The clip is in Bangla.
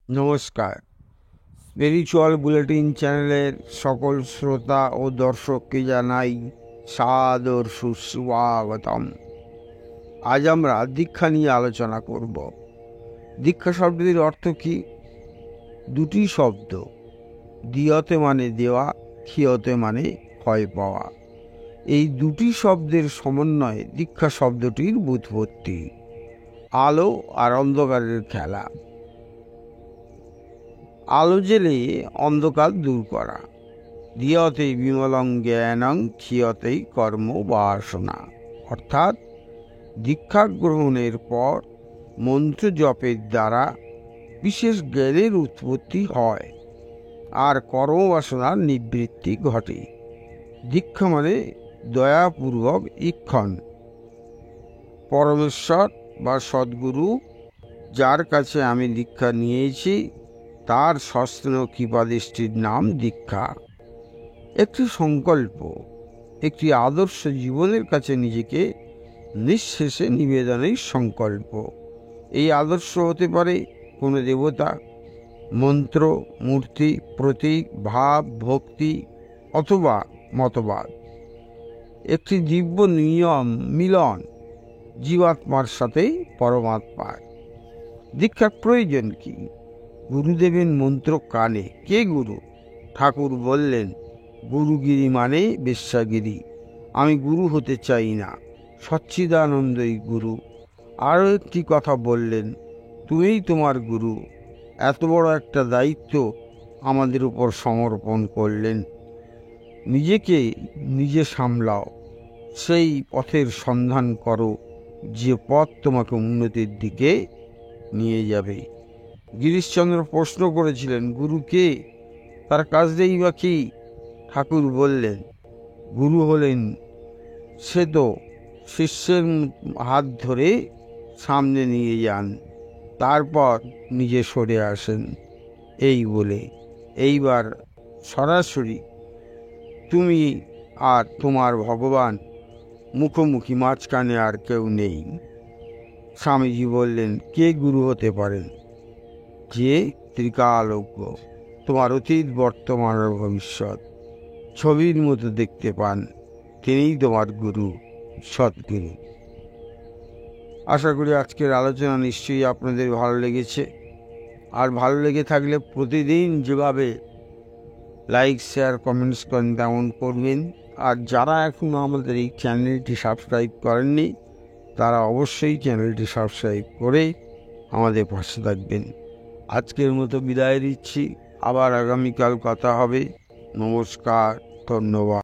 নমস্কার। স্পিরিচুয়াল বুলেটিন চ্যানেলের সকল শ্রোতা ও দর্শককে জানাই সাদর সুস্বাগতম। আজ আমরা দীক্ষা নিয়ে আলোচনা করব। দীক্ষা শব্দটির অর্থ কি? দুটি শব্দ, দিয়তে মানে দেওয়া, ক্ষিয়তে মানে ক্ষয় পাওয়া। এই দুটি শব্দের সমন্বয়ে দীক্ষা শব্দটির ব্যুৎপত্তি। আলো আর অন্ধকারের খেলা। আলো জেলে অন্ধকার দূর করা। দিয়তে বিমলং জ্ঞানং ক্ষিয়তেই কর্ম বাসনা। অর্থাৎ দীক্ষা গ্রহণের পর মন্ত্র জপের দ্বারা বিশেষ জ্ঞানের উৎপত্তি হয় আর কর্মবাসনার নিবৃত্তি ঘটে। দীক্ষা মানে দয়াপূর্বক ঈক্ষণ। পরমেশ্বর বা সদ্গুরু, যার কাছে আমি দীক্ষা নিয়েছি, তার সস্ত্র কৃপাদৃষ্টির নাম দীক্ষা। একটি সংকল্প, একটি আদর্শ জীবনের কাছে নিজেকে নিঃশেষে নিবেদনের সংকল্প। এই আদর্শ হতে পারে কোনো দেবতা, মন্ত্র, মূর্তি, প্রতীক, ভাব, ভক্তি অথবা মতবাদ। একটি দিব্য নিয়ম মিলন জীবাত্মার সাথে পরমাত্মার। দীক্ষার প্রয়োজন কি? গুরুদেবের মন্ত্র কানে। কে গুরু? ঠাকুর বললেন, গুরুগিরি মানে বেশ্যাগিরি। আমি গুরু হতে চাই না, সচ্চিদানন্দই গুরু। আরও একটি কথা বললেন, তুমিই তোমার গুরু। এত বড় একটা দায়িত্ব আমাদের উপর সমর্পণ করলেন। নিজেকে নিজে সামলাও, সেই পথের সন্ধান করো যে পথ তোমাকে উন্নতির দিকে নিয়ে যাবে। গিরিশচন্দ্র প্রশ্ন করেছিলেন, গুরু কে? তার কাজটাই বা কি? ঠাকুর বললেন, গুরু হলেন সে তো শিষ্যের হাত ধরে সামনে নিয়ে যান, তারপর নিজে সরে আসেন। এই বলে এইবার সরাসরি তুমি আর তোমার ভগবান মুখোমুখি, মাঝখানে আর কেউ নেই। স্বামীজি বললেন, কে গুরু হতে পারেন? যে ত্রিকালজ্ঞ, তোমার অতীত, বর্তমান আর ভবিষ্যৎ ছবির মতো দেখতে পান, তিনিই তোমার গুরু, সদ্গুরু। আশা করি আজকের আলোচনা নিশ্চয়ই আপনাদের ভালো লেগেছে। আর ভালো লেগে থাকলে প্রতিদিন যেভাবে লাইক, শেয়ার, কমেন্টস করেন তেমন করবেন। আর যারা এখনও আমাদের এই চ্যানেলটি সাবস্ক্রাইব করেননি, তারা অবশ্যই চ্যানেলটি সাবস্ক্রাইব করে আমাদের পাশে থাকবেন। আজকের মতো বিদায় দিচ্ছি, আবার আগামীকাল কথা হবে। নমস্কার, ধন্যবাদ।